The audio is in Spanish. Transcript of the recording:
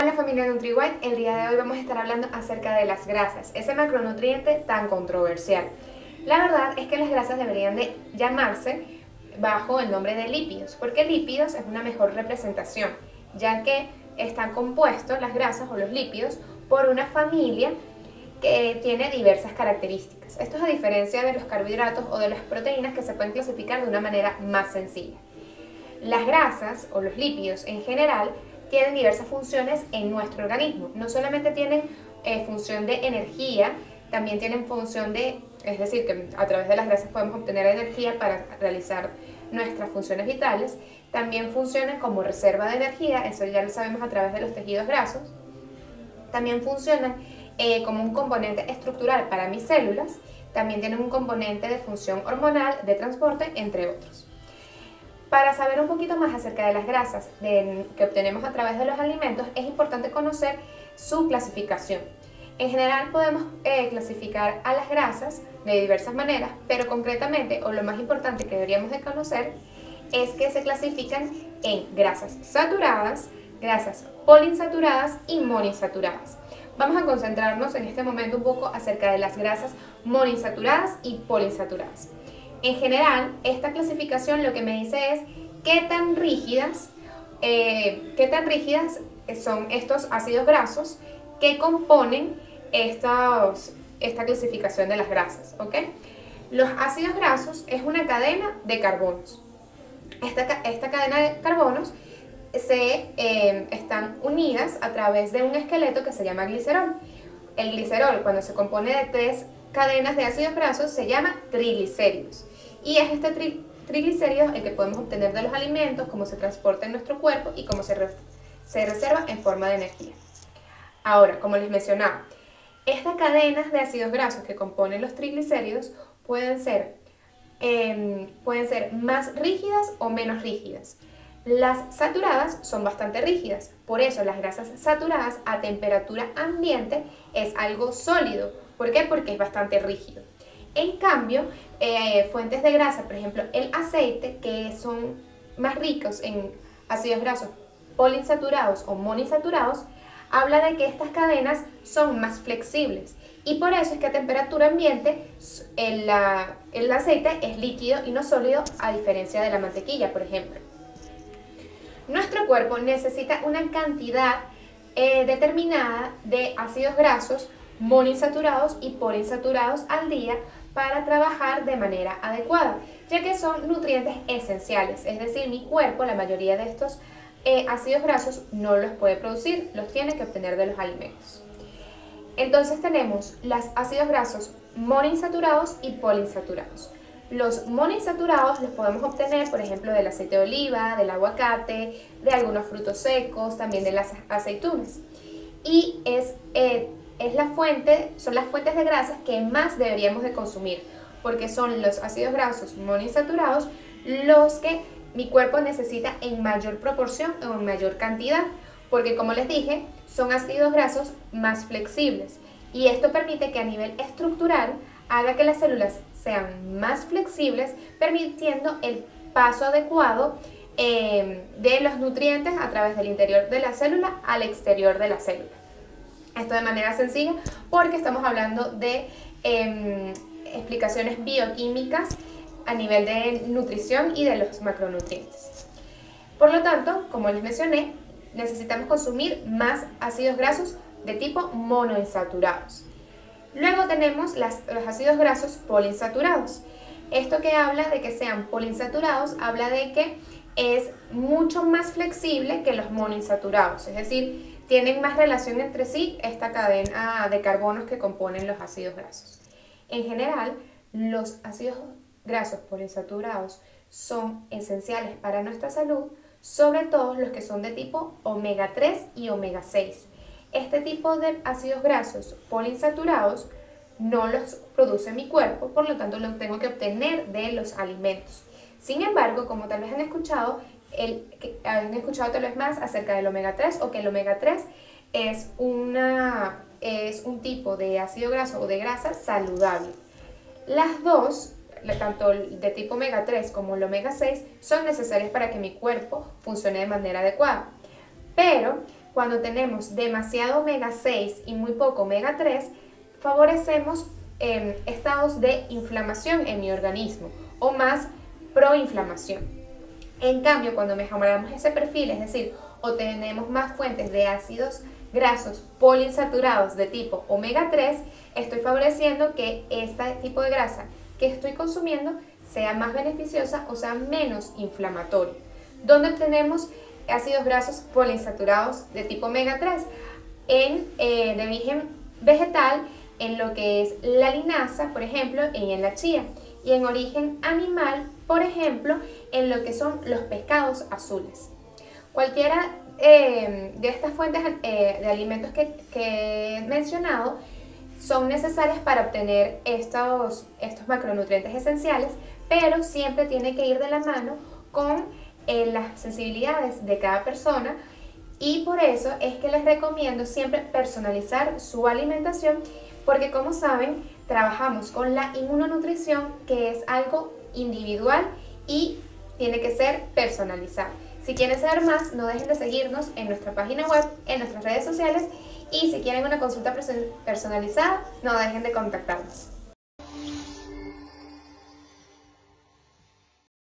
Hola familia NutriWhite, el día de hoy vamos a estar hablando acerca de las grasas, ese macronutriente tan controversial. La verdad es que las grasas deberían de llamarse bajo el nombre de lípidos, porque lípidos es una mejor representación, ya que están compuestos las grasas o los lípidos por una familia que tiene diversas características. Esto es a diferencia de los carbohidratos o de las proteínas que se pueden clasificar de una manera más sencilla. Las grasas o los lípidos en general tienen diversas funciones en nuestro organismo. No solamente tienen función de energía, también tienen función es decir, que a través de las grasas podemos obtener energía para realizar nuestras funciones vitales. También funcionan como reserva de energía, eso ya lo sabemos a través de los tejidos grasos. También funcionan como un componente estructural para mis células. También tienen un componente de función hormonal, de transporte, entre otros. Para saber un poquito más acerca de las grasas que obtenemos a través de los alimentos, es importante conocer su clasificación. En general podemos clasificar a las grasas de diversas maneras, pero concretamente, o lo más importante que deberíamos de conocer, es que se clasifican en grasas saturadas, grasas poliinsaturadas y monoinsaturadas. Vamos a concentrarnos en este momento un poco acerca de las grasas monoinsaturadas y poliinsaturadas. En general, esta clasificación lo que me dice es qué tan rígidas son estos ácidos grasos que componen esta clasificación de las grasas, ¿ok? Los ácidos grasos es una cadena de carbonos. Esta cadena de carbonos están unidas a través de un esqueleto que se llama glicerol. El glicerol, cuando se compone de 3 cadenas de ácidos grasos, se llama triglicéridos. Y es este triglicéridos el que podemos obtener de los alimentos, cómo se transporta en nuestro cuerpo y cómo se reserva en forma de energía. Ahora, como les mencionaba, estas cadenas de ácidos grasos que componen los triglicéridos pueden ser más rígidas o menos rígidas. Las saturadas son bastante rígidas, por eso las grasas saturadas a temperatura ambiente es algo sólido. ¿Por qué? Porque es bastante rígido. En cambio, fuentes de grasa, por ejemplo el aceite, que son más ricos en ácidos grasos poliinsaturados o monoinsaturados, habla de que estas cadenas son más flexibles y por eso es que a temperatura ambiente el aceite es líquido y no sólido, a diferencia de la mantequilla, por ejemplo. Nuestro cuerpo necesita una cantidad determinada de ácidos grasos monoinsaturados y poliinsaturados al día para trabajar de manera adecuada, ya que son nutrientes esenciales, es decir, mi cuerpo la mayoría de estos ácidos grasos no los puede producir, los tiene que obtener de los alimentos. Entonces tenemos los ácidos grasos monoinsaturados y poliinsaturados. Los monoinsaturados los podemos obtener, por ejemplo, del aceite de oliva, del aguacate, de algunos frutos secos, también de las aceitunas. Y son las fuentes de grasas que más deberíamos de consumir, porque son los ácidos grasos monoinsaturados los que mi cuerpo necesita en mayor proporción o en mayor cantidad, porque como les dije, son ácidos grasos más flexibles y esto permite que a nivel estructural haga que las células sean más flexibles, permitiendo el paso adecuado de los nutrientes a través del interior de la célula al exterior de la célula. Esto de manera sencilla porque estamos hablando de explicaciones bioquímicas a nivel de nutrición y de los macronutrientes. Por lo tanto, como les mencioné, necesitamos consumir más ácidos grasos de tipo monoinsaturados. Luego tenemos los ácidos grasos poliinsaturados. Esto que habla de que sean poliinsaturados, habla de que es mucho más flexible que los monoinsaturados, es decir, tienen más relación entre sí esta cadena de carbonos que componen los ácidos grasos. En general, los ácidos grasos poliinsaturados son esenciales para nuestra salud, sobre todo los que son de tipo omega 3 y omega 6. Este tipo de ácidos grasos poliinsaturados no los produce mi cuerpo, por lo tanto los tengo que obtener de los alimentos. Sin embargo, como tal vez han escuchado tal vez más acerca del omega 3 o que el omega 3 es un tipo de ácido graso o de grasa saludable. Las dos, tanto el de tipo omega 3 como el omega 6, son necesarias para que mi cuerpo funcione de manera adecuada. Pero cuando tenemos demasiado omega 6 y muy poco omega 3, favorecemos estados de inflamación en mi organismo o más proinflamación. En cambio, cuando mejoramos ese perfil, es decir, o tenemos más fuentes de ácidos grasos poliinsaturados de tipo omega 3, estoy favoreciendo que este tipo de grasa que estoy consumiendo sea más beneficiosa o sea menos inflamatoria. ¿Dónde obtenemos ácidos grasos poliinsaturados de tipo omega 3? De origen vegetal, en lo que es la linaza, por ejemplo, y en la chía. Y en origen animal, por ejemplo, en lo que son los pescados azules. Cualquiera de estas fuentes de alimentos que he mencionado son necesarias para obtener estos macronutrientes esenciales, pero siempre tiene que ir de la mano con las sensibilidades de cada persona, y por eso es que les recomiendo siempre personalizar su alimentación, porque como saben, trabajamos con la inmunonutrición, que es algo individual y tiene que ser personalizado. Si quieren saber más, no dejen de seguirnos en nuestra página web, en nuestras redes sociales, y si quieren una consulta personalizada, no dejen de contactarnos.